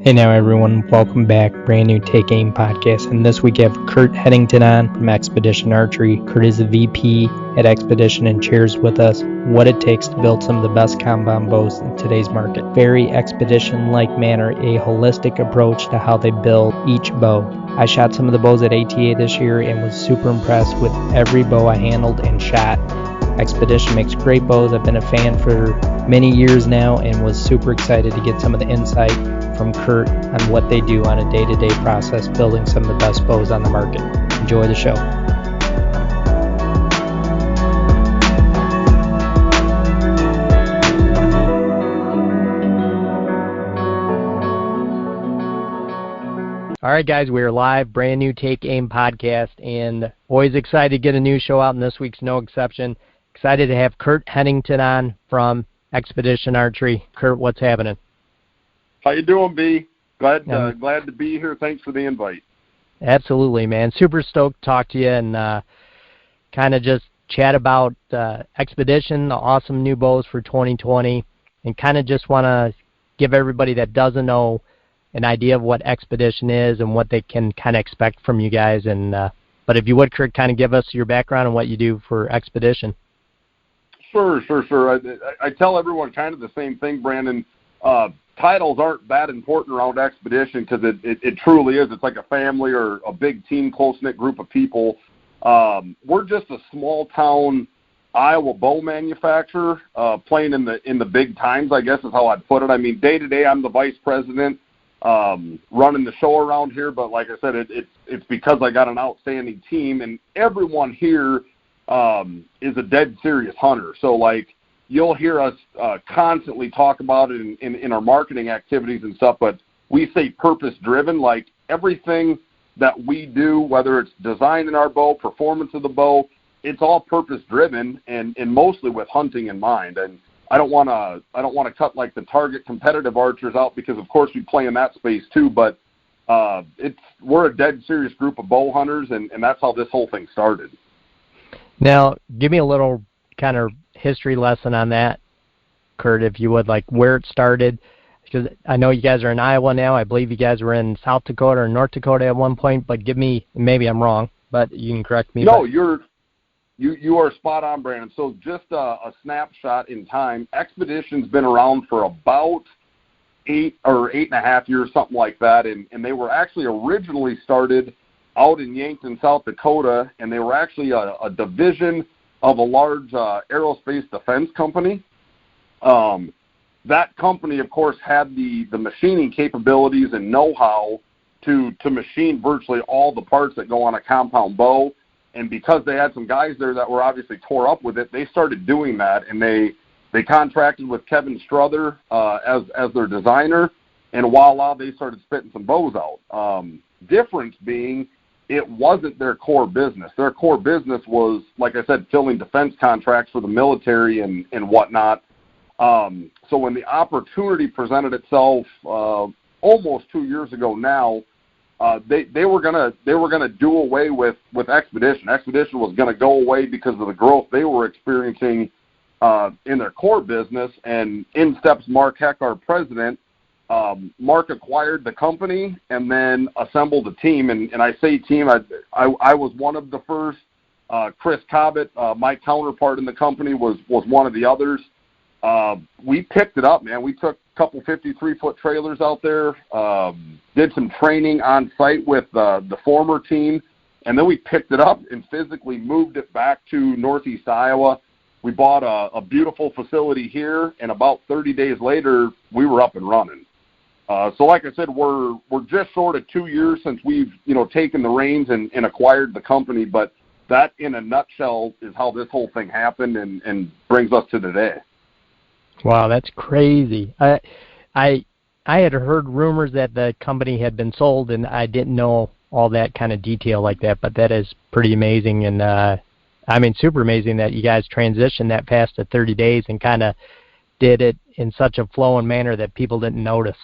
Hey now everyone, welcome back, brand new Take Aim podcast, and this week I have Curt Headington on from Xpedition Archery. Curt is the VP at Xpedition and shares with us what it takes to build some of the best compound bows in today's market. Very Xpedition-like manner, a holistic approach to how they build each bow. I shot some of the bows at ATA this year and was super impressed with every bow I handled and shot. Xpedition makes great bows. I've been a fan for many years now and was super excited to get some of the insight from Curt on what they do on a day-to-day process building some of the best bows on the market. Enjoy the show. All right, guys, we are live, brand new Take Aim podcast, and always excited to get a new show out, and this week's no exception. Excited to have Curt Headington on from Xpedition Archery. Curt, what's happening? How you doing, B? Glad to be here. Thanks for the invite. Absolutely, man. Super stoked to talk to you and kind of just chat about Xpedition, the awesome new bows for 2020, and kind of just want to give everybody that doesn't know an idea of what Xpedition is and what they can kind of expect from you guys. And but if you would, Curt, kind of give us your background and what you do for Xpedition. Sure. I tell everyone kind of the same thing, Brandon. Titles aren't that important around Xpedition because it truly is. It's like a family or a big team, close-knit group of people. We're just a small-town Iowa bow manufacturer playing in the big times, I guess is how I'd put it. I mean, day-to-day, I'm the vice president running the show around here, but like I said, it's because I got an outstanding team, and everyone here is a dead serious hunter. So, like, you'll hear us constantly talk about it in our marketing activities and stuff, but we say purpose-driven. Like, everything that we do, whether it's designing our bow, performance of the bow, it's all purpose-driven and mostly with hunting in mind. And I don't want to cut, like, the target competitive archers out because, of course, we play in that space too, but we're a dead serious group of bow hunters, and that's how this whole thing started. Now, give me a little kind of history lesson on that, Curt, if you would, like where it started, because I know you guys are in Iowa now. I believe you guys were in South Dakota or North Dakota at one point, but give me, maybe I'm wrong, but you can correct me. No, you are spot on, Brandon. So just a snapshot in time. Xpedition's been around for about 8 or 8.5 years, something like that, and they were actually originally started out in Yankton, South Dakota, and they were actually a division of a large aerospace defense company. That company, of course, had the machining capabilities and know-how to machine virtually all the parts that go on a compound bow. And because they had some guys there that were obviously tore up with it, they started doing that, and they contracted with Kevin Struther as their designer, and voila, they started spitting some bows out. Difference being, it wasn't their core business. Their core business was, like I said, filling defense contracts for the military and whatnot. So when the opportunity presented itself almost 2 years ago now, they were gonna do away with Xpedition. Xpedition was gonna go away because of the growth they were experiencing in their core business. And in steps Mark Heck, our president. Mark acquired the company and then assembled a team, and I say team, I was one of the first. Chris Cobbett, my counterpart in the company, was one of the others. We picked it up, man. We took a couple 53-foot trailers out there, did some training on site with the former team, and then we picked it up and physically moved it back to Northeast Iowa. We bought a beautiful facility here, and about 30 days later, we were up and running. So like I said, we're just short of 2 years since we've, taken the reins and acquired the company, but that in a nutshell is how this whole thing happened and brings us to today. Wow, that's crazy. I had heard rumors that the company had been sold, and I didn't know all that kind of detail like that, but that is pretty amazing, and I mean, super amazing that you guys transitioned that fast to 30 days and kind of did it in such a flowing manner that people didn't notice.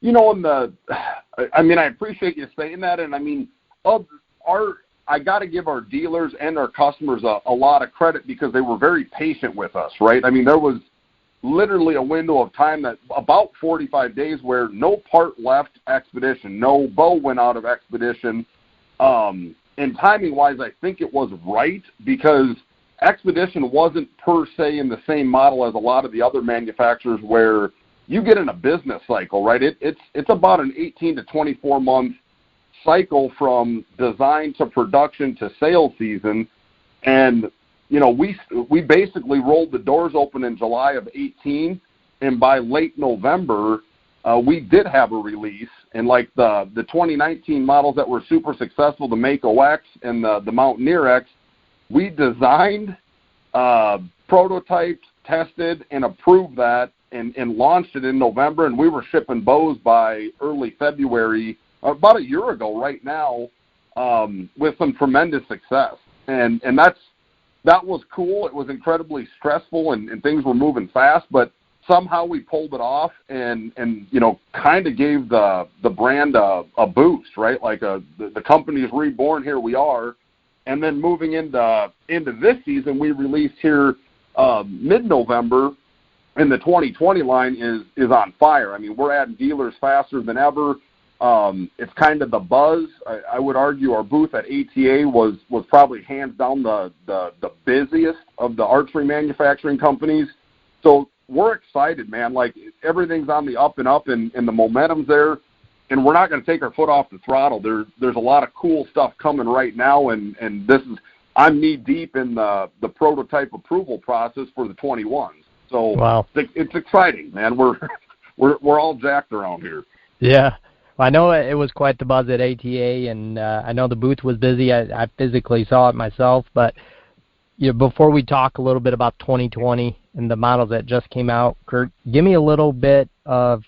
I appreciate you saying that, and I mean, I got to give our dealers and our customers a lot of credit because they were very patient with us, right? I mean, there was literally a window of time that about 45 days where no part left Xpedition, no bow went out of Xpedition. And timing-wise, I think it was right because Xpedition wasn't per se in the same model as a lot of the other manufacturers where you get in a business cycle, right? It's about an 18 to 24-month cycle from design to production to sales season. And, you know, we basically rolled the doors open in July of 18, and by late November, we did have a release. And like the 2019 models that were super successful, the Mako X and the Mountaineer X, we designed, prototyped, tested, and approved that and launched it in November, and we were shipping bows by early February, about a year ago right now, with some tremendous success. And that was cool. It was incredibly stressful, and things were moving fast, but somehow we pulled it off and you know, kind of gave the brand a boost, right? Like the company is reborn, here we are. And then moving into this season, we released here mid-November, and the 2020 line is on fire. I mean, we're adding dealers faster than ever. It's kind of the buzz. I would argue our booth at ATA was probably hands down the busiest of the archery manufacturing companies. So we're excited, man. Like, everything's on the up and up, and the momentum's there, and we're not going to take our foot off the throttle. There's a lot of cool stuff coming right now, and I'm knee deep in the prototype approval process for the 21s. So wow. It's exciting, man. We're all jacked around here. Yeah. Well, I know it was quite the buzz at ATA, and I know the booth was busy. I physically saw it myself. But you know, before we talk a little bit about 2020 and the models that just came out, Curt, give me a little bit of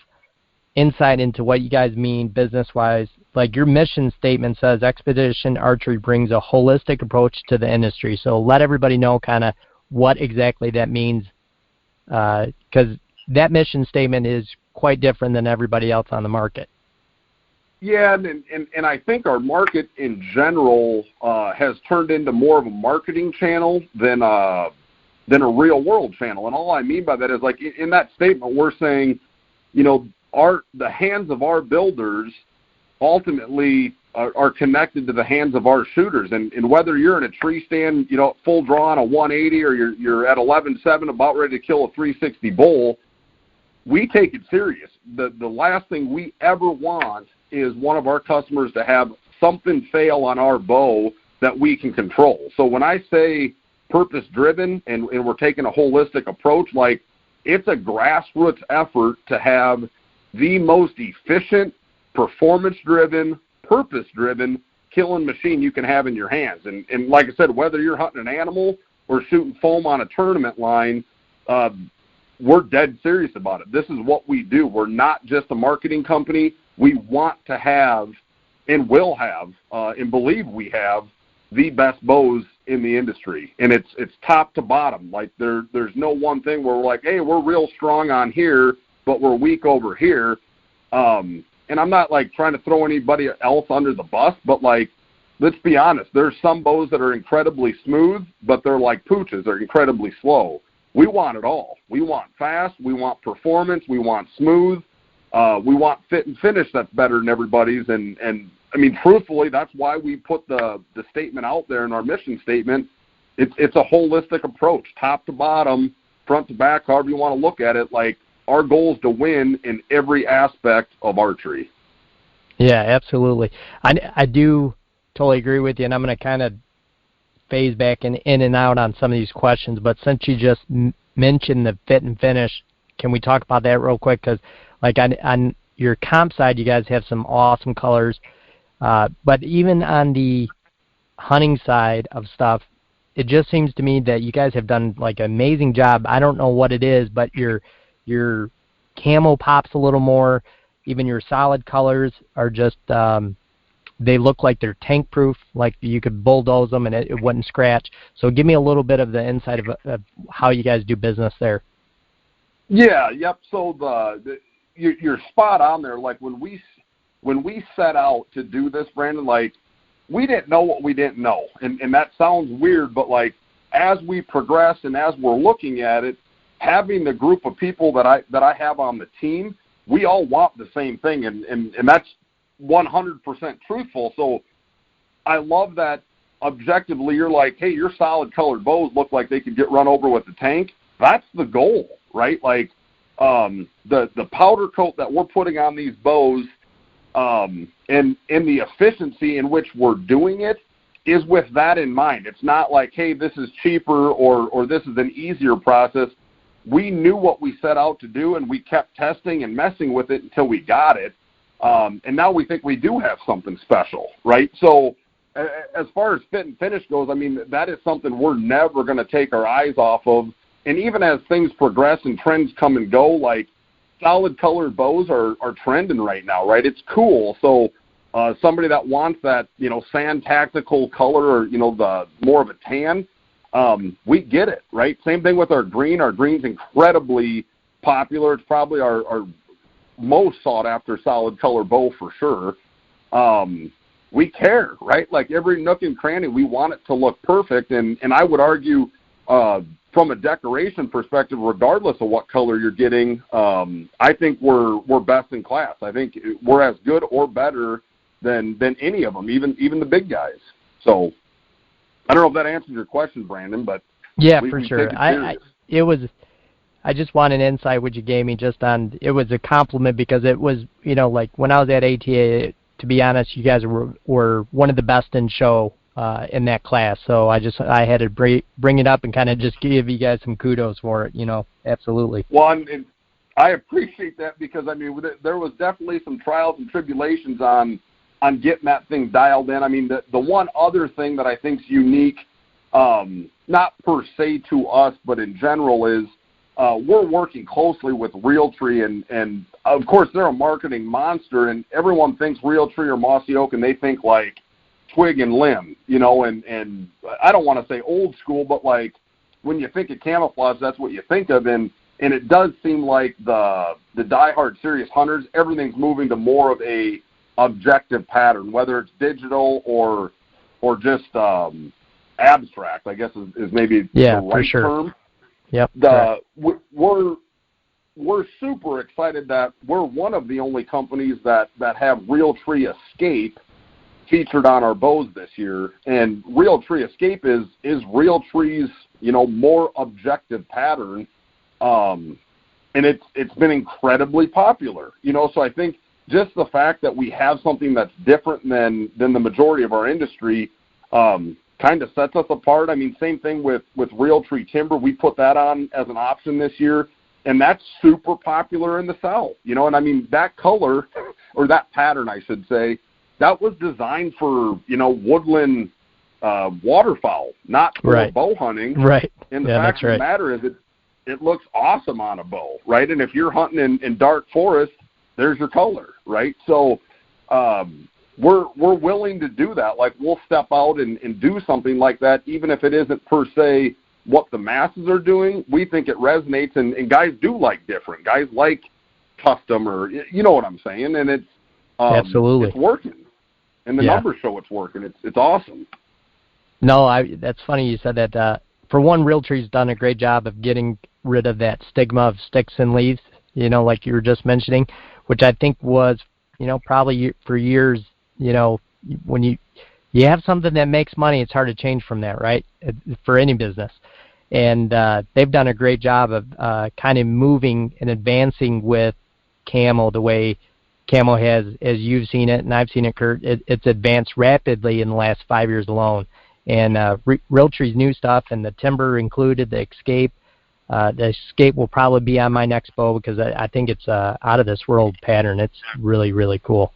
insight into what you guys mean business-wise. Like, your mission statement says Xpedition Archery brings a holistic approach to the industry. So let everybody know kind of what exactly that means, because that mission statement is quite different than everybody else on the market. Yeah, and I think our market in general has turned into more of a marketing channel than a real-world channel. And all I mean by that is, like, in that statement, we're saying, you know, the hands of our builders ultimately are connected to the hands of our shooters. And whether you're in a tree stand, you know, full draw on a 180, or you're at 11.7 about ready to kill a 360 bull, we take it serious. The last thing we ever want is one of our customers to have something fail on our bow that we can control. So when I say purpose-driven and we're taking a holistic approach, like, it's a grassroots effort to have the most efficient, performance-driven, purpose-driven killing machine you can have in your hands. And like I said, whether you're hunting an animal or shooting foam on a tournament line, we're dead serious about it. This is what we do. We're not just a marketing company. We want to have, and will have, and believe we have, the best bows in the industry. And it's top to bottom. Like, there's no one thing where we're like, hey, we're real strong on here, but we're weak over here. And I'm not, like, trying to throw anybody else under the bus, but, like, let's be honest. There's some bows that are incredibly smooth, but they're like pooches. They're incredibly slow. We want it all. We want fast. We want performance. We want smooth. We want fit and finish that's better than everybody's. And I mean, truthfully, that's why we put the statement out there in our mission statement. It's a holistic approach, top to bottom, front to back, however you want to look at it. Like, our goal is to win in every aspect of archery. Yeah, absolutely. I do totally agree with you, and I'm going to kind of phase back in and out on some of these questions. But since you just mentioned the fit and finish, can we talk about that real quick? Because, like, on your comp side, you guys have some awesome colors. But even on the hunting side of stuff, it just seems to me that you guys have done, like, an amazing job. I don't know what it is, but your camo pops a little more. Even your solid colors are just, they look like they're tank proof, like you could bulldoze them and it wouldn't scratch. So give me a little bit of the insight of how you guys do business there. Yeah, yep. So you're spot on there. Like, when we set out to do this, Brandon, like, we didn't know what we didn't know. And that sounds weird, but, like, as we progress and as we're looking at it, having the group of people that I have on the team, we all want the same thing, and that's 100% truthful. So I love that objectively you're like, hey, your solid colored bows look like they could get run over with the tank. That's the goal, right? Like the powder coat that we're putting on these bows and the efficiency in which we're doing it is with that in mind. It's not like, hey, this is cheaper or this is an easier process. We knew what we set out to do, and we kept testing and messing with it until we got it. And now we think we do have something special, right? So as far as fit and finish goes, I mean, that is something we're never going to take our eyes off of. And even as things progress and trends come and go, like solid colored bows are trending right now, right? It's cool. So somebody that wants that, sand tactical color or, the more of a tan, we get it, right? Same thing with our green. Our green's incredibly popular. It's probably our most sought after solid color bow for sure. We care, right? Like every nook and cranny, we want it to look perfect. And I would argue from a decoration perspective, regardless of what color you're getting, I think we're best in class. I think we're as good or better than any of them, even the big guys. So I don't know if that answers your question, Brandon, but yeah, for sure. I just want an insight what you gave me just on, it was a compliment because it was, like when I was at ATA, to be honest, you guys were one of the best in show in that class. So I had to bring it up and kind of just give you guys some kudos for it, absolutely. Well, and I appreciate that because, I mean, there was definitely some trials and tribulations on getting that thing dialed in. I mean, the one other thing that I think is unique, not per se to us, but in general is we're working closely with Realtree, and of course they're a marketing monster, and everyone thinks Realtree or Mossy Oak, and they think like twig and limb, and I don't want to say old school, but like when you think of camouflage, that's what you think of, and it does seem like the diehard serious hunters, everything's moving to more of a objective pattern, whether it's digital or just abstract, I guess is maybe the right for sure. term. Yep. We're super excited that we're one of the only companies that have Realtree Escape featured on our bows this year, and Realtree Escape is Realtree's more objective pattern, and it's been incredibly popular. So I think just the fact that we have something that's different than the majority of our industry kind of sets us apart. I mean, same thing with Realtree Timber. We put that on as an option this year, and that's super popular in the South. And I mean, that color, or that pattern, I should say, that was designed for, woodland waterfowl, not for bow hunting. Right. And the fact of the matter is it looks awesome on a bow, right? And if you're hunting in dark forest, there's your color, right? So we're willing to do that. Like, we'll step out and do something like that, even if it isn't per se what the masses are doing. We think it resonates, and guys do like different. Guys like custom, or you know what I'm saying? And it's absolutely, it's working, and the numbers show it's working. It's awesome. No, that's funny you said that. For one, Realtree's done a great job of getting rid of that stigma of sticks and leaves, like you were just mentioning, which I think was, probably for years, when you have something that makes money, it's hard to change from that, right? For any business. And they've done a great job of kind of moving and advancing with camo the way camo has, as you've seen it, and I've seen it, Curt. It's advanced rapidly in the last 5 years alone. And Realtree's new stuff, and the timber included, the Escape. The Escape will probably be on my next bow because I think it's out of this world pattern. It's really, really cool.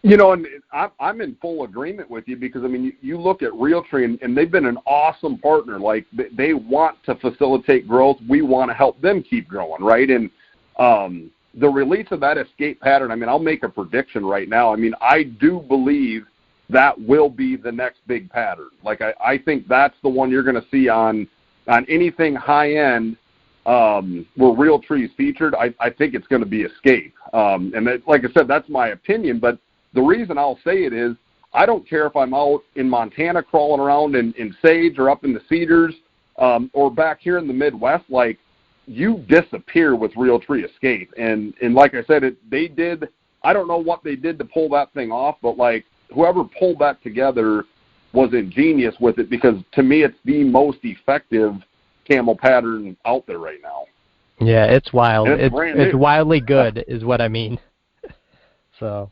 And I'm in full agreement with you because, I mean, you look at Realtree, and they've been an awesome partner. Like, they want to facilitate growth. We want to help them keep growing, right? And the release of that Escape pattern, I mean, I'll make a prediction right now. I mean, I do believe that will be the next big pattern. Like, I think that's the one you're going to see on anything high-end where Realtree is featured. I think it's going to be Escape. And that, like I said, that's my opinion, but the reason I'll say it is I don't care if I'm out in Montana crawling around in sage or up in the cedars or back here in the Midwest. Like, you disappear with Realtree Escape. And like I said, they did, I don't know what they did to pull that thing off, but like whoever pulled that together was ingenious with it, because to me it's the most effective camo pattern out there right now. Yeah, it's wild. It's wildly good is what I mean. So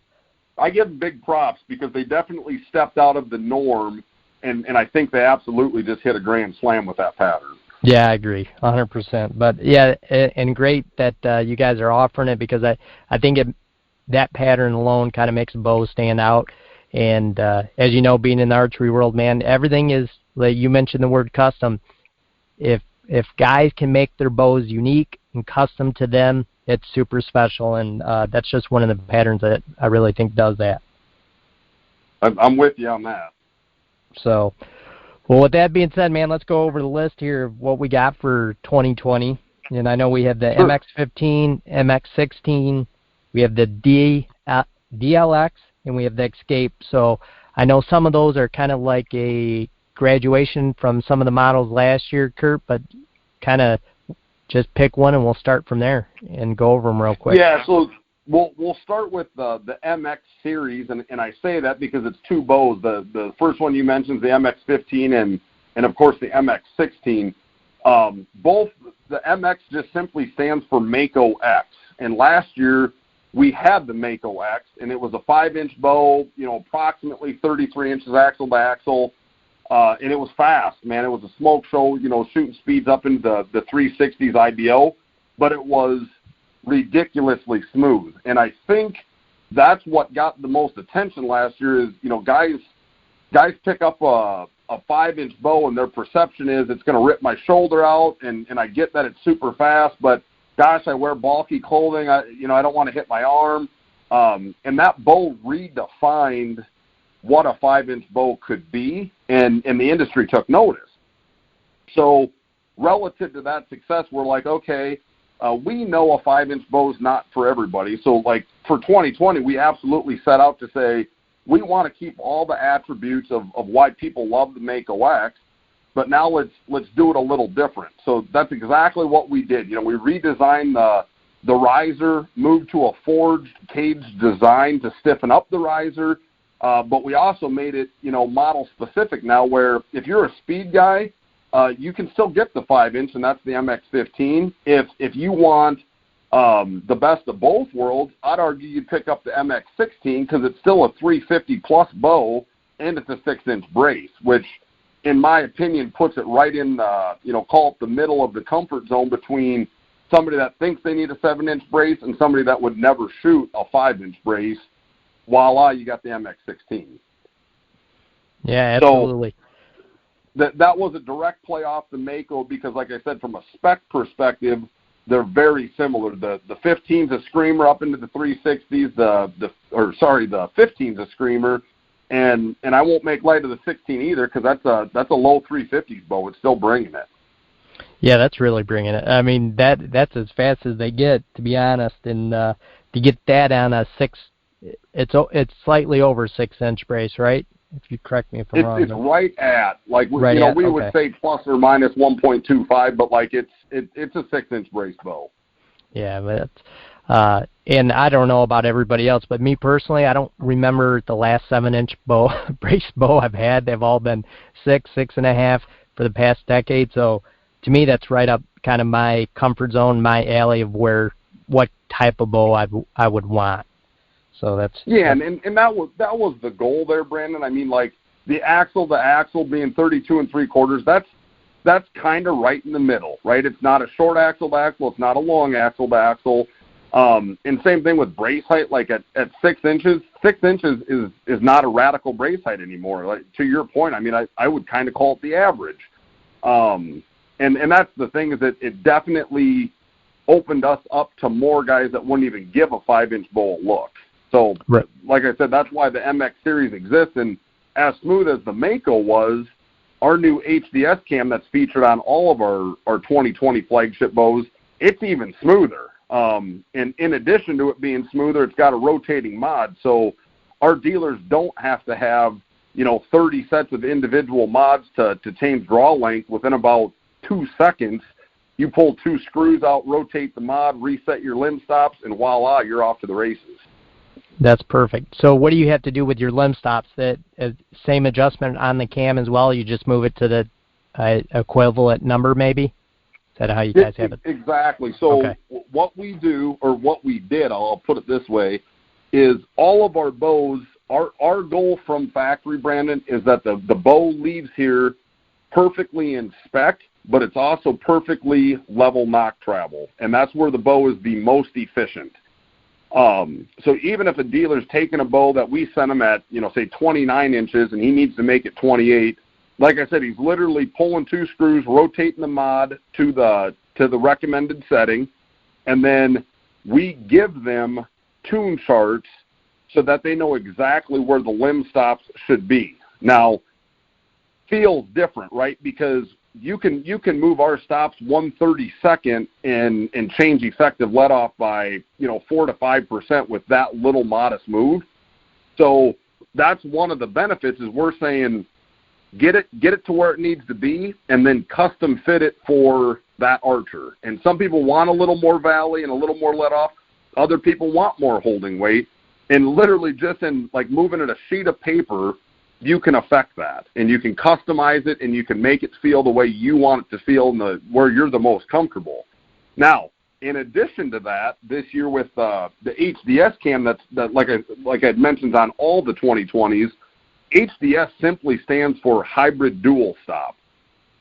I give them big props because they definitely stepped out of the norm, and I think they absolutely just hit a grand slam with that pattern. Yeah, I agree, 100%. But yeah, and great that you guys are offering it, because I think that pattern alone kind of makes a bow stand out. And as you know, being in the archery world, man, everything is, like you mentioned the word custom. If guys can make their bows unique and custom to them, it's super special, and that's just one of the patterns that I really think does that. I'm with you on that. So, well, with that being said, man, let's go over the list here of what we got for 2020. And I know we have the Sure. MX-15, MX-16, we have the DLX, and we have the Escape. So I know some of those are kind of like a graduation from some of the models last year, Curt, but kind of just pick one and we'll start from there and go over them real quick. Yeah, so we'll start with the MX series, and I say that because it's two bows. The first one you mentioned is the MX-15 and of course the MX-16. Both the MX just simply stands for Mako X, and last year we had the Mako X, and it was a 5-inch bow, approximately 33 inches axle to axle. And it was fast, man. It was a smoke show, shooting speeds up into the 360s IBO, but it was ridiculously smooth. And I think that's what got the most attention last year is, guys pick up a 5-inch bow and their perception is it's going to rip my shoulder out, and I get that it's super fast, but gosh, I wear bulky clothing. I don't want to hit my arm. And that bow redefined what a 5-inch bow could be, and the industry took notice. So relative to that success, we're like, okay, we know a 5-inch bow is not for everybody. So like for 2020, we absolutely set out to say we want to keep all the attributes of why people love the Mako X, but now let's do it a little different. So that's exactly what we did. We redesigned the riser, moved to a forged cage design to stiffen up the riser. But we also made it, model specific now, where if you're a speed guy, you can still get the 5-inch, and that's the MX-15. If you want the best of both worlds, I'd argue you'd pick up the MX-16 because it's still a 350-plus bow, and it's a 6-inch brace, which, in my opinion, puts it right in, call it the middle of the comfort zone between somebody that thinks they need a 7-inch brace and somebody that would never shoot a 5-inch brace. Voila, you got the MX-16. Yeah, absolutely. So that was a direct play off the Mako because, like I said, from a spec perspective, they're very similar. The 15's a screamer up into the 360s. The 15's a screamer, and I won't make light of the 16 either because that's a low 350s bow. It's still bringing it. Yeah, that's really bringing it. I mean, that's as fast as they get, to be honest, and to get that on a 6. It's slightly over 6-inch brace, right? If you correct me if I'm wrong. It's right at we would say plus or minus 1.25, but like it's a 6-inch brace bow. Yeah, but and I don't know about everybody else, but me personally, I don't remember the last 7-inch brace bow I've had. They've all been 6.5 for the past decade. So to me, that's right up kind of my comfort zone, my alley of what type of bow I would want. So that's and that was the goal there, Brandon. I mean, like the axle to axle being 32 3/4. That's kind of right in the middle, right? It's not a short axle to axle. It's not a long axle to axle. And same thing with brace height. Like at 6 inches, 6 inches is not a radical brace height anymore. Like to your point, I mean, I would kind of call it the average. And that's the thing is that it definitely opened us up to more guys that wouldn't even give a 5-inch bow a look. So, Like I said, that's why the MX series exists. And as smooth as the Mako was, our new HDS cam that's featured on all of our 2020 flagship bows, it's even smoother. And in addition to it being smoother, it's got a rotating mod. So our dealers don't have to have, 30 sets of individual mods to change draw length within about 2 seconds. You pull 2 screws out, rotate the mod, reset your limb stops, and voila, you're off to the races. That's perfect. So what do you have to do with your limb stops? That same adjustment on the cam as well? You just move it to the equivalent number maybe? Is that how you guys have it? Exactly. So what we do, or what we did, I'll put it this way, is all of our bows, our goal from factory, Brandon, is that the bow leaves here perfectly in spec, but it's also perfectly level nock travel. And that's where the bow is the most efficient. So even if a dealer's taking a bow that we sent him at, say 29 inches and he needs to make it 28, like I said, he's literally pulling 2 screws, rotating the mod to the recommended setting, and then we give them tune charts so that they know exactly where the limb stops should be. Now, feels different, right? Because you can move our stops 1/32 and change effective let off by 4 to 5% with that little modest move. So that's one of the benefits, is we're saying get it to where it needs to be, and then custom fit it for that archer. And some people want a little more valley and a little more let off. Other people want more holding weight. And literally just in like moving at a sheet of paper, you can affect that, and you can customize it, and you can make it feel the way you want it to feel where you're the most comfortable. Now, in addition to that, this year with the HDS cam, that like I mentioned on all the 2020s, HDS simply stands for hybrid dual stop,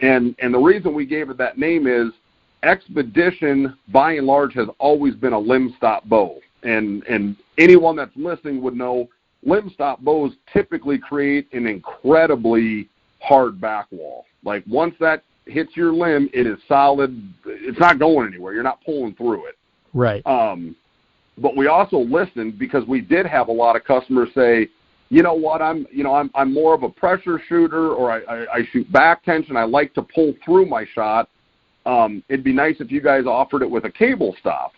and the reason we gave it that name is Xpedition, by and large, has always been a limb stop bow, and anyone that's listening would know. Limb stop bows typically create an incredibly hard back wall. Like once that hits your limb, it is solid. It's not going anywhere. You're not pulling through it. Right. But we also listened, because we did have a lot of customers say, you know what, I'm more of a pressure shooter, or I shoot back tension. I like to pull through my shot. It'd be nice if you guys offered it with a cable stop.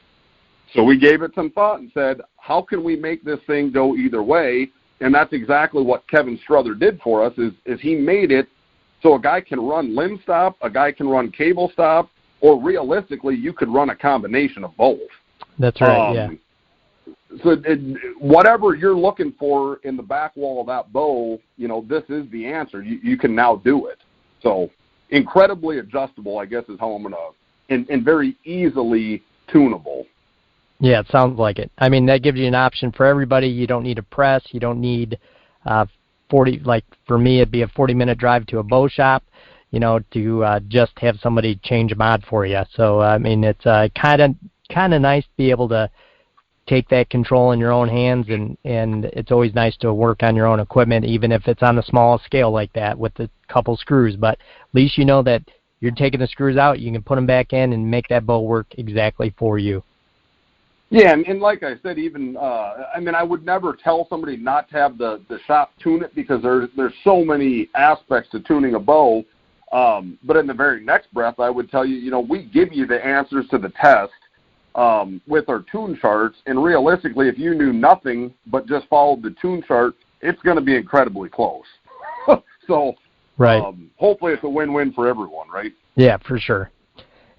So we gave it some thought and said, how can we make this thing go either way? And that's exactly what Kevin Strother did for us, is he made it so a guy can run limb stop, a guy can run cable stop, or realistically, you could run a combination of both. That's right, yeah. So whatever you're looking for in the back wall of that bow, this is the answer. You can now do it. So incredibly adjustable, I guess, is how I'm going to, and very easily tunable. Yeah, it sounds like it. I mean, that gives you an option for everybody. You don't need a press. You don't need 40, like for me, it'd be a 40-minute drive to a bow shop, to just have somebody change a mod for you. So, I mean, it's kind of nice to be able to take that control in your own hands, and it's always nice to work on your own equipment, even if it's on a small scale like that with a couple screws. But at least you know that you're taking the screws out, you can put them back in and make that bow work exactly for you. Yeah, and like I said, even I would never tell somebody not to have the shop tune it, because there's so many aspects to tuning a bow. But in the very next breath, I would tell you, we give you the answers to the test with our tune charts, and realistically, if you knew nothing but just followed the tune chart, it's going to be incredibly close. So right. Hopefully it's a win-win for everyone, right? Yeah, for sure.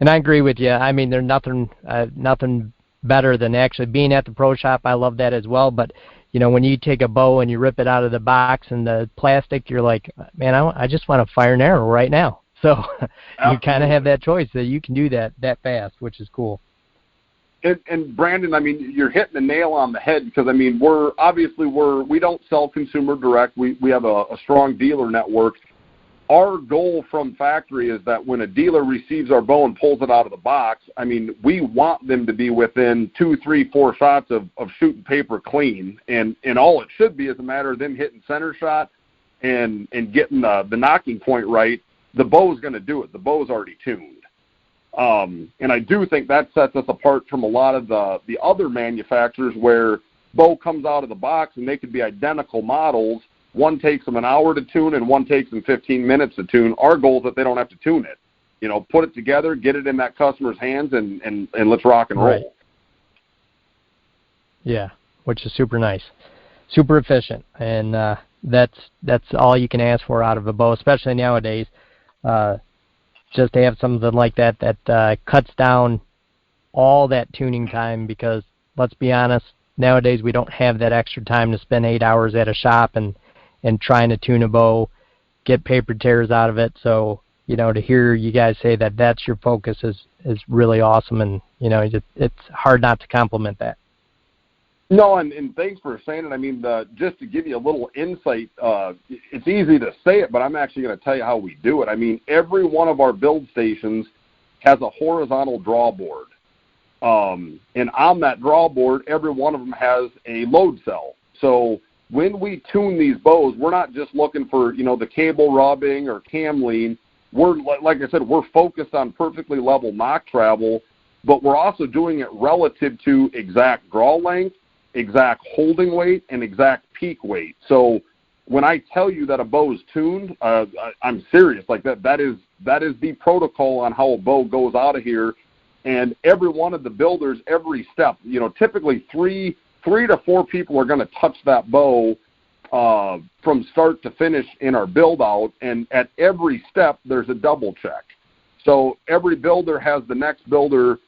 And I agree with you. I mean, there's nothing better than actually being at the pro shop. I love that as well. But, when you take a bow and you rip it out of the box and the plastic, you're like, man, I just want to fire an arrow right now. So you kind of have that choice that you can do that fast, which is cool. And Brandon, I mean, you're hitting the nail on the head, because, I mean, we don't sell consumer direct. We have a strong dealer network. Our goal from factory is that when a dealer receives our bow and pulls it out of the box, I mean, we want them to be within 2, 3, 4 shots of shooting paper clean. And all it should be is a matter of them hitting center shot and getting the knocking point right. The bow is going to do it. The bow is already tuned. And I do think that sets us apart from a lot of the other manufacturers, where bow comes out of the box and they could be identical models. One takes them an hour to tune, and one takes them 15 minutes to tune. Our goal is that they don't have to tune it. Put it together, get it in that customer's hands, and let's rock and roll. Right. Yeah, which is super nice, super efficient, and that's all you can ask for out of a bow, especially nowadays. just to have something like that that cuts down all that tuning time, because let's be honest, nowadays we don't have that extra time to spend 8 hours at a shop and trying to tune a bow, get paper tears out of it. So, to hear you guys say that that's your focus is really awesome, and, it's hard not to compliment that. No, and thanks for saying it. I mean, just to give you a little insight, it's easy to say it, but I'm actually going to tell you how we do it. I mean, every one of our build stations has a horizontal draw board. And on that draw board, every one of them has a load cell. So when we tune these bows, we're not just looking for, the cable rubbing or cam lean. We're, like I said, we're focused on perfectly level nock travel, but we're also doing it relative to exact draw length, exact holding weight, and exact peak weight. So when I tell you that a bow is tuned, I'm serious. Like that is the protocol on how a bow goes out of here. And every one of the builders, every step, typically three to four people are going to touch that bow from start to finish in our build out. And at every step, there's a double check. So every builder has the next builder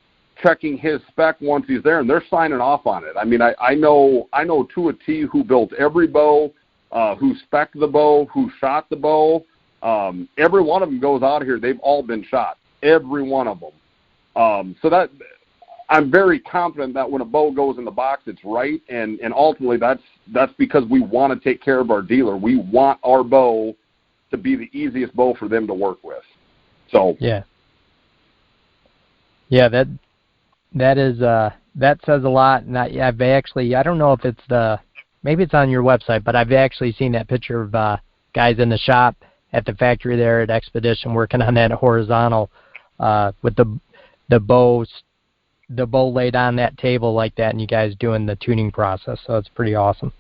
checking his spec once he's there, and they're signing off on it. I mean, I know to a T who built every bow, who spec'd the bow, who shot the bow. Every one of them goes out of here. They've all been shot, every one of them. So that I'm very confident that when a bow goes in the box, it's right, and ultimately that's because we want to take care of our dealer. We want our bow to be the easiest bow for them to work with. So yeah, that is that says a lot. And I've actually, I don't know if it's maybe it's on your website, but I've actually seen that picture of guys in the shop at the factory there at Xpedition working on that horizontal with the bow laid on that table like that, and you guys doing the tuning process. So it's pretty awesome.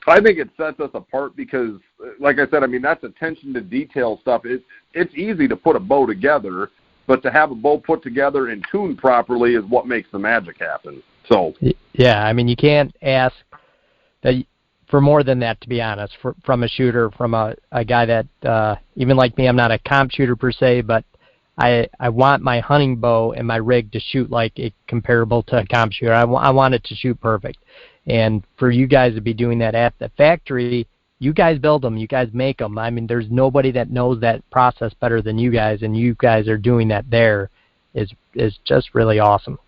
I think it sets us apart because, like I said, I mean, that's attention to detail stuff. It's easy to put a bow together, but to have a bow put together and tuned properly is what makes the magic happen. So yeah, I mean, you can't ask for more than that, to be honest, from a shooter, from a guy that, even like me, I'm not a comp shooter per se, but I want my hunting bow and my rig to shoot like a comparable to a comp shooter. I want it to shoot perfect. And for you guys to be doing that at the factory, you guys build them, you guys make them. I mean, there's nobody that knows that process better than you guys, and you guys are doing that there is just really awesome.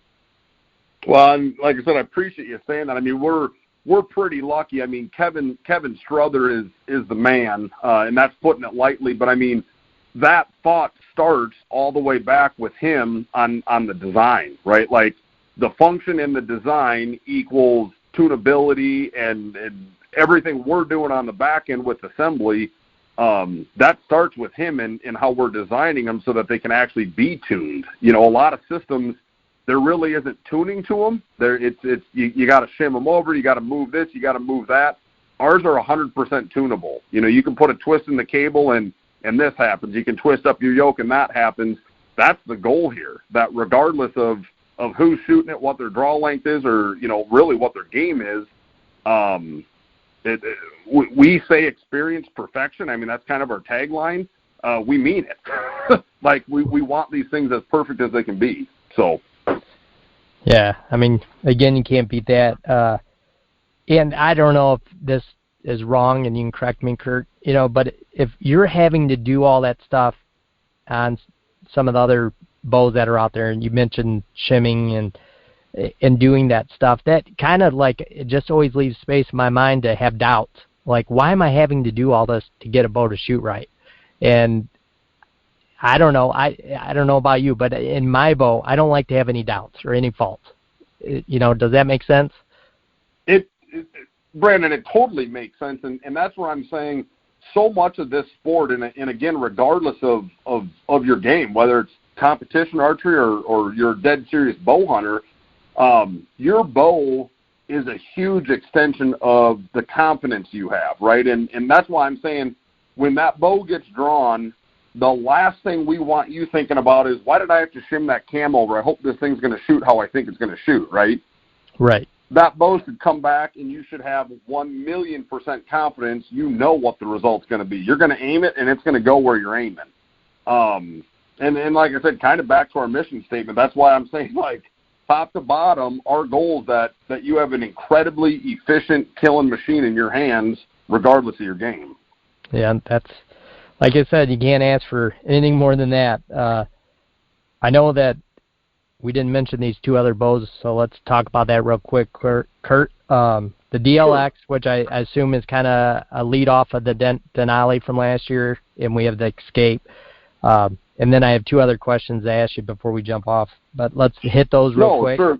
Well, and like I said, I appreciate you saying that. I mean, we're pretty lucky. I mean, Kevin Struther is the man, and that's putting it lightly. But I mean, that thought starts all the way back with him on the design, right? Like the function in the design equals tunability and everything we're doing on the back end with assembly. That starts with him and how we're designing them so that they can actually be tuned. A lot of systems, there really isn't tuning to them. You got to shim them over. You got to move this. You got to move that. Ours are 100% tunable. You can put a twist in the cable and this happens. You can twist up your yoke and that happens. That's the goal here. That regardless of who's shooting it, what their draw length is, or really what their game is, we say experience perfection. I mean, that's kind of our tagline. We mean it. Like we want these things as perfect as they can be. So. Yeah, I mean, again, you can't beat that. And I don't know if this is wrong, and you can correct me, Curt, but if you're having to do all that stuff on some of the other bows that are out there, and you mentioned shimming and doing that stuff, that kind of like it just always leaves space in my mind to have doubts. Like, why am I having to do all this to get a bow to shoot right? And I don't know. I don't know about you, but in my bow, I don't like to have any doubts or any faults. Does that make sense? Brandon, it totally makes sense, and that's where I'm saying so much of this sport, and again, regardless of your game, whether it's competition archery or you're a dead serious bow hunter, your bow is a huge extension of the confidence you have, right? And that's why I'm saying when that bow gets drawn, the last thing we want you thinking about is, why did I have to shim that cam over? I hope this thing's going to shoot how I think it's going to shoot, right? Right. That bow should come back, and you should have 1,000,000% confidence you know what the result's going to be. You're going to aim it, and it's going to go where you're aiming. And like I said, kind of back to our mission statement. That's why I'm saying, like, top to bottom, our goal is that you have an incredibly efficient killing machine in your hands, regardless of your game. Yeah, that's, like I said, you can't ask for anything more than that. I know that we didn't mention these two other bows, so let's talk about that real quick, Curt. The DLX, sure, which I assume is kind of a lead off of the Denali from last year, and we have the Escape. And then I have two other questions to ask you before we jump off, but let's hit those real quick. Sure.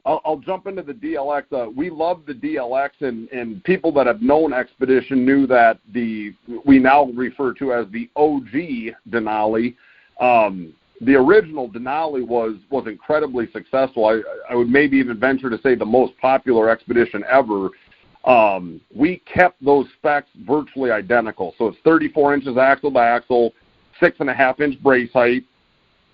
I'll jump into the DLX. We love the DLX, and people that have known Xpedition knew that we now refer to as the OG Denali. The original Denali was incredibly successful. I would maybe even venture to say the most popular Xpedition ever. We kept those specs virtually identical. So it's 34 inches axle to axle, 6.5-inch brace height.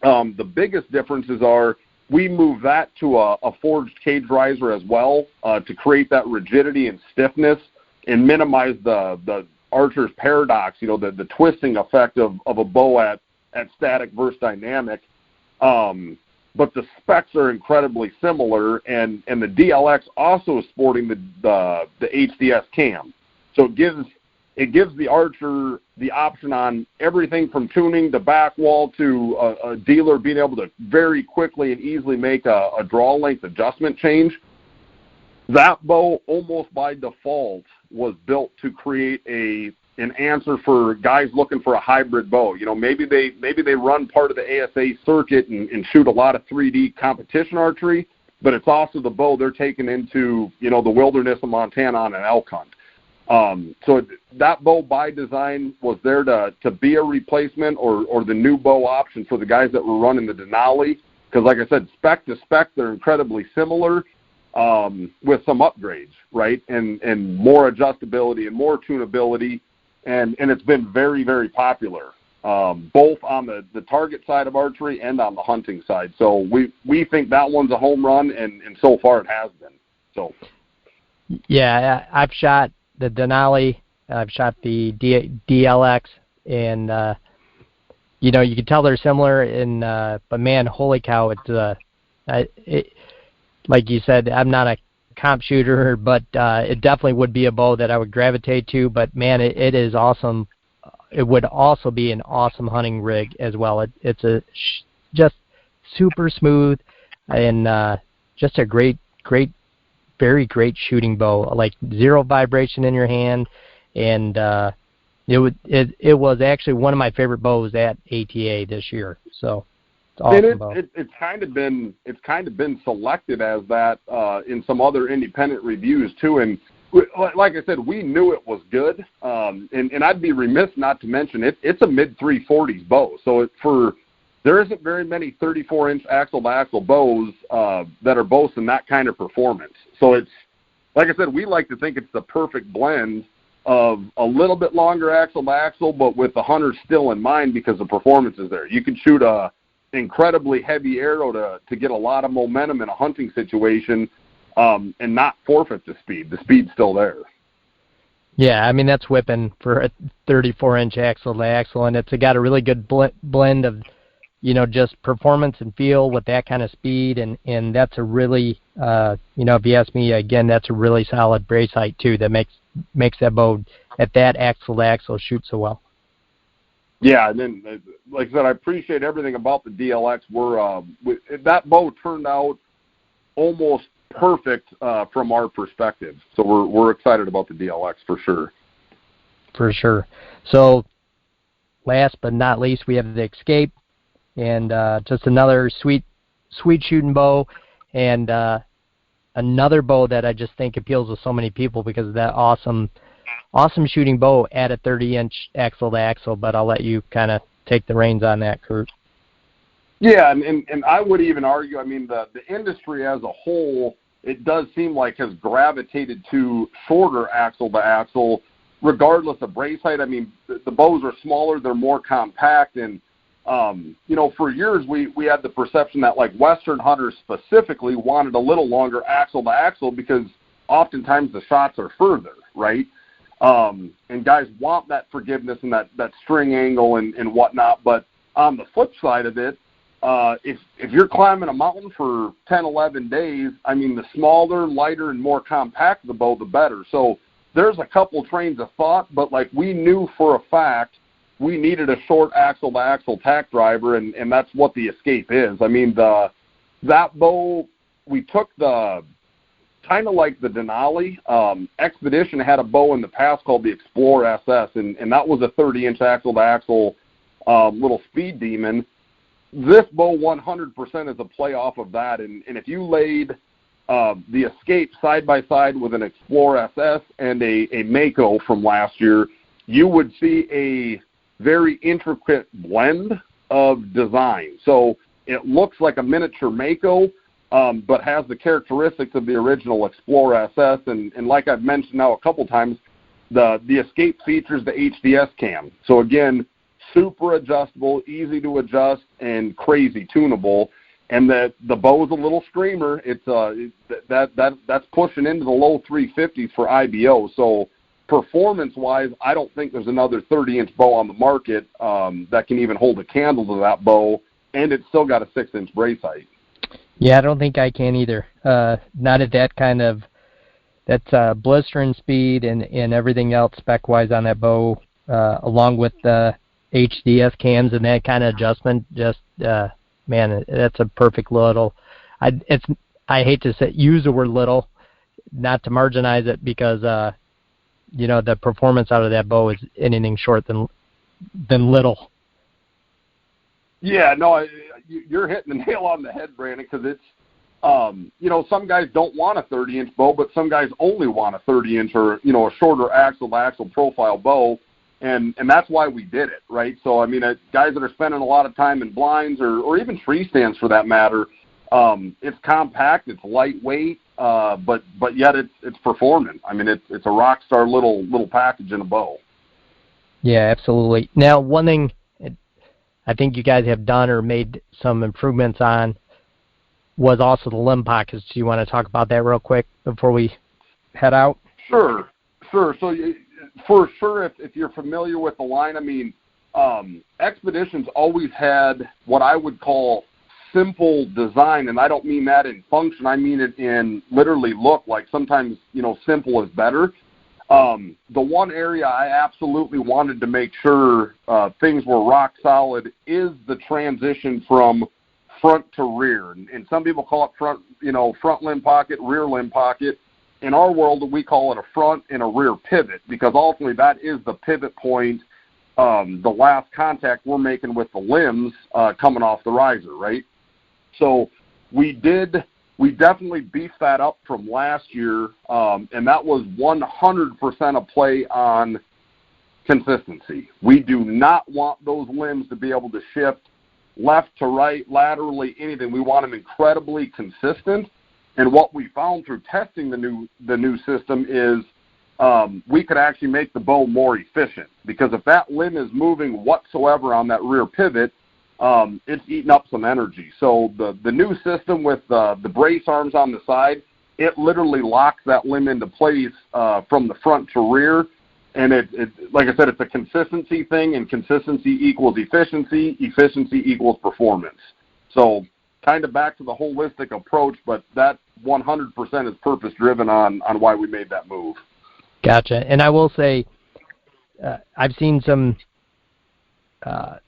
The biggest differences are we move that to a forged cage riser as well to create that rigidity and stiffness and minimize the archer's paradox, the twisting effect of a bow at static versus dynamic. But the specs are incredibly similar, and the DLX also is sporting the HDS cam. So it gives the archer the option on everything from tuning to back wall to a dealer being able to very quickly and easily make a draw length adjustment change. That bow, almost by default, was built to create an answer for guys looking for a hybrid bow. Maybe they run part of the ASA circuit and shoot a lot of 3D competition archery, but it's also the bow they're taking into, the wilderness of Montana on an elk hunt. So that bow by design was there to be a replacement or the new bow option for the guys that were running the Denali. Because like I said, spec to spec, they're incredibly similar with some upgrades, right? And more adjustability and more tunability. And it's been very, very popular, both on the target side of archery and on the hunting side. So we think that one's a home run, and so far it has been. So, yeah, I've shot the Denali, I've shot the DLX, and you can tell they're similar. But man, holy cow! It's like you said, I'm not a comp shooter, but it definitely would be a bow that I would gravitate to. But man, it is awesome. It would also be an awesome hunting rig as well. It's just super smooth and just a great, very great shooting bow. Like zero vibration in your hand, and it was actually one of my favorite bows at ATA this year. So. Awesome. It's kind of been selected as that in some other independent reviews too. And like I said, we knew it was good. And I'd be remiss not to mention it's a mid 340s bow. So there isn't very many 34-inch axle to axle bows that are boasting that kind of performance. So it's like I said, we like to think it's the perfect blend of a little bit longer axle to axle, but with the hunter still in mind because the performance is there. You can shoot a incredibly heavy arrow to get a lot of momentum in a hunting situation and not forfeit the speed. The speed's still there. Yeah, I mean, that's whipping for a 34-inch axle to axle, and it's got a really good blend of, just performance and feel with that kind of speed, and that's a really, if you ask me, again, that's a really solid brace height, too, that makes that bow at that axle to axle shoot so well. Yeah, and then, like I said, I appreciate everything about the DLX. That bow turned out almost perfect from our perspective. So we're excited about the DLX for sure. For sure. So last but not least, we have the Escape, and just another sweet shooting bow, and another bow that I just think appeals to so many people because of that awesome shooting bow at a 30-inch axle to axle. But I'll let you kind of take the reins on that, Curt. Yeah, and I would even argue, I mean, the industry as a whole, it does seem like has gravitated to shorter axle to axle, regardless of brace height. I mean, the bows are smaller, they're more compact, and for years we had the perception that like Western hunters specifically wanted a little longer axle to axle because oftentimes the shots are further, right? And guys want that forgiveness and that string angle and whatnot, but on the flip side of it, if you're climbing a mountain for 10, 11 days, I mean, the smaller, lighter, and more compact the bow, the better. So there's a couple trains of thought, but like we knew for a fact we needed a short axle-to-axle tack driver, and that's what the Escape is. I mean, that bow, we took the kind of like the Denali. Xpedition had a bow in the past called the Explorer SS, and that was a 30-inch axle-to-axle little speed demon. This bow 100% is a play off of that, and if you laid the Escape side by side with an Explorer SS and a Mako from last year, you would see a very intricate blend of design. So it looks like a miniature Mako, but has the characteristics of the original Explorer SS, and like I've mentioned now a couple times, the Escape features the HDS cam. So again, super adjustable, easy to adjust, and crazy tunable. And the bow is a little streamer. That's pushing into the low 350s for IBO. So performance-wise, I don't think there's another 30-inch bow on the market that can even hold a candle to that bow, and it's still got a 6-inch brace height. Yeah, I don't think I can either. Not at that kind of, that's blistering speed and everything else spec-wise on that bow, along with the HDS cams and that kind of adjustment. Just, man, that's a perfect little. I hate to use the word little, not to marginalize it, because the performance out of that bow is anything short than little. Yeah, no, you're hitting the nail on the head, Brandon, because it's, some guys don't want a 30-inch bow, but some guys only want a 30-inch or, a shorter axle-to-axle profile bow, and that's why we did it, right? So, I mean, guys that are spending a lot of time in blinds or even tree stands for that matter, it's compact, it's lightweight, but yet it's performant. I mean, it's a rock star little package in a bow. Yeah, absolutely. Now, one thing I think you guys have done or made some improvements on was also the limb pockets. Do you want to talk about that real quick before we head out? Sure. So for sure, if you're familiar with the line, I mean, Xpedition's always had what I would call simple design, and I don't mean that in function. I mean it in literally look. Like sometimes, simple is better. The one area I absolutely wanted to make sure things were rock solid is the transition from front to rear. And some people call it front limb pocket, rear limb pocket. In our world, we call it a front and a rear pivot, because ultimately that is the pivot point, the last contact we're making with the limbs coming off the riser, right? So we definitely beefed that up from last year, and that was 100% a play on consistency. We do not want those limbs to be able to shift left to right, laterally, anything. We want them incredibly consistent. And what we found through testing the new system is we could actually make the bow more efficient, because if that limb is moving whatsoever on that rear pivot, it's eating up some energy. So the new system with the brace arms on the side, it literally locks that limb into place from the front to rear. And it like I said, it's a consistency thing, and consistency equals efficiency. Efficiency equals performance. So kind of back to the holistic approach, but that 100% is purpose-driven on why we made that move. Gotcha. And I will say, I've seen some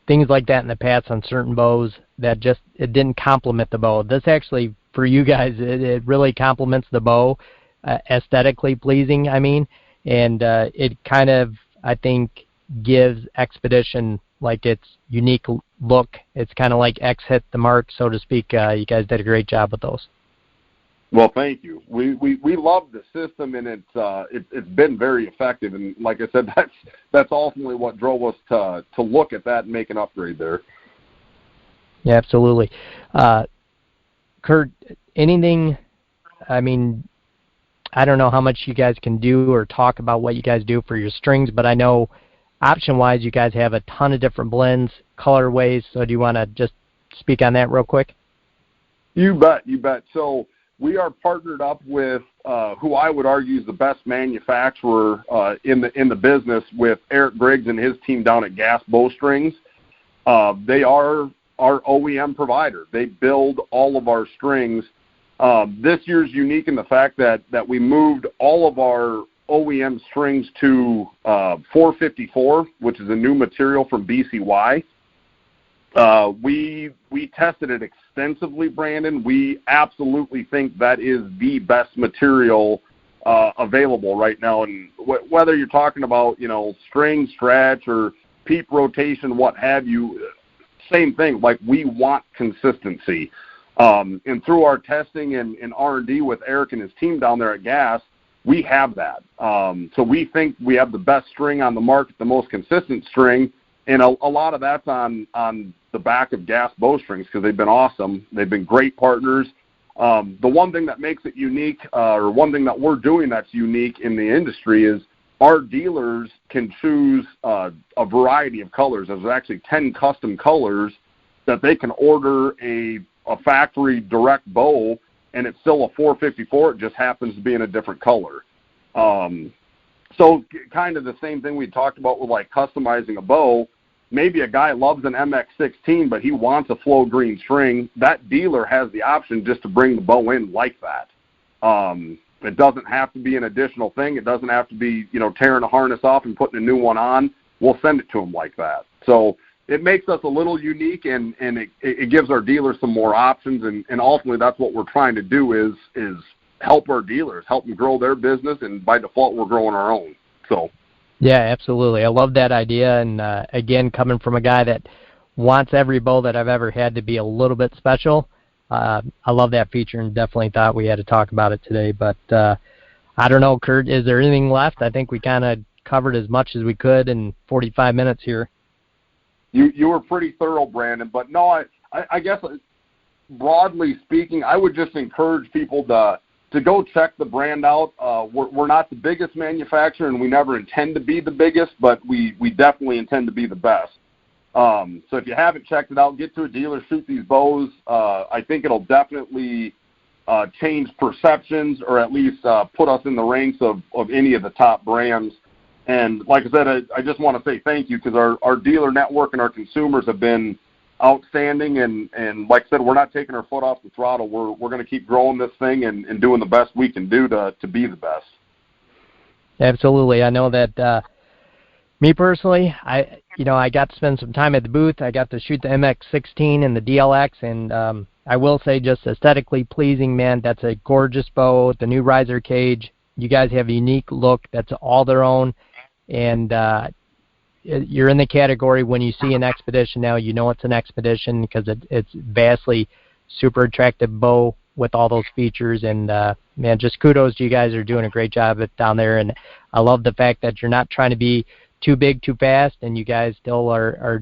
things like that in the past on certain bows that just, it didn't complement the bow. This actually, for you guys, it really complements the bow, aesthetically pleasing, I mean, and it kind of, I think, gives Xpedition like its unique look. It's kind of like X hit the mark, so to speak. You guys did a great job with those. Well, thank you. We love the system, and it's been very effective. And like I said, that's ultimately what drove us to look at that and make an upgrade there. Yeah, absolutely. Curt, anything? I mean, I don't know how much you guys can do or talk about what you guys do for your strings, but I know option-wise you guys have a ton of different blends, colorways. So do you want to just speak on that real quick? You bet. So we are partnered up with who I would argue is the best manufacturer in the business, with Eric Griggs and his team down at Gas Bowstrings. They are our OEM provider. They build all of our strings. This year's unique in the fact that we moved all of our OEM strings to 454, which is a new material from BCY. We tested it extensively, Brandon. We absolutely think that is the best material available right now. And whether you're talking about, string stretch or peep rotation, what have you, same thing. Like, we want consistency. And through our testing and R&D with Eric and his team down there at GAS, we have that. So we think we have the best string on the market, the most consistent string, and a lot of that's on the back of GAS bowstrings because they've been awesome. They've been great partners. The one thing that makes it unique, or one thing that we're doing that's unique in the industry, is our dealers can choose a variety of colors. There's actually 10 custom colors that they can order a factory direct bow, and it's still a 454. It just happens to be in a different color. So kind of the same thing we talked about with like customizing a bow. Maybe a guy loves an MX-16, but he wants a flow green string. That dealer has the option just to bring the bow in like that. It doesn't have to be an additional thing. It doesn't have to be, tearing a harness off and putting a new one on. We'll send it to him like that. So it makes us a little unique, and it gives our dealers some more options, and ultimately that's what we're trying to do is help our dealers, help them grow their business, and by default we're growing our own. So. Yeah, absolutely. I love that idea, and again, coming from a guy that wants every bow that I've ever had to be a little bit special, I love that feature and definitely thought we had to talk about it today. But I don't know, Curt, is there anything left? I think we kind of covered as much as we could in 45 minutes here. You were pretty thorough, Brandon. But no, I guess broadly speaking, I would just encourage people to go check the brand out. We're not the biggest manufacturer, and we never intend to be the biggest, but we definitely intend to be the best. So if you haven't checked it out, get to a dealer, shoot these bows. I think it'll definitely change perceptions, or at least put us in the ranks of any of the top brands. And like I said, I just want to say thank you, because our dealer network and our consumers have been outstanding, and like I said, we're not taking our foot off the throttle. We're going to keep growing this thing and doing the best we can do to be the best. Absolutely. I know that me personally, I got to spend some time at the booth. I got to shoot the MX-16 and the DLX, and I will say, just aesthetically pleasing, man. That's a gorgeous bow. The new riser cage. You guys have a unique look that's all their own, and you're in the category when you see an Xpedition now, you know it's an Xpedition because it's vastly super attractive bow with all those features. And, man, just kudos to you guys. Are doing a great job down there. And I love the fact that you're not trying to be too big, too fast, and you guys still are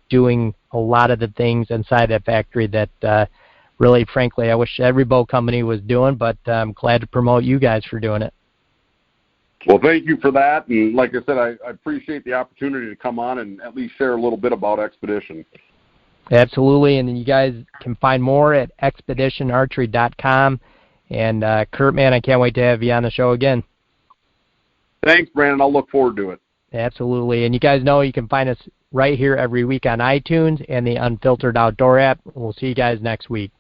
doing a lot of the things inside that factory that really, frankly, I wish every bow company was doing, but I'm glad to promote you guys for doing it. Well, thank you for that. And like I said, I appreciate the opportunity to come on and at least share a little bit about Xpedition. Absolutely. And then you guys can find more at xpeditionarchery.com. And Curt, man, I can't wait to have you on the show again. Thanks, Brandon. I'll look forward to it. Absolutely. And you guys know you can find us right here every week on iTunes and the Unfiltered Outdoor app. We'll see you guys next week.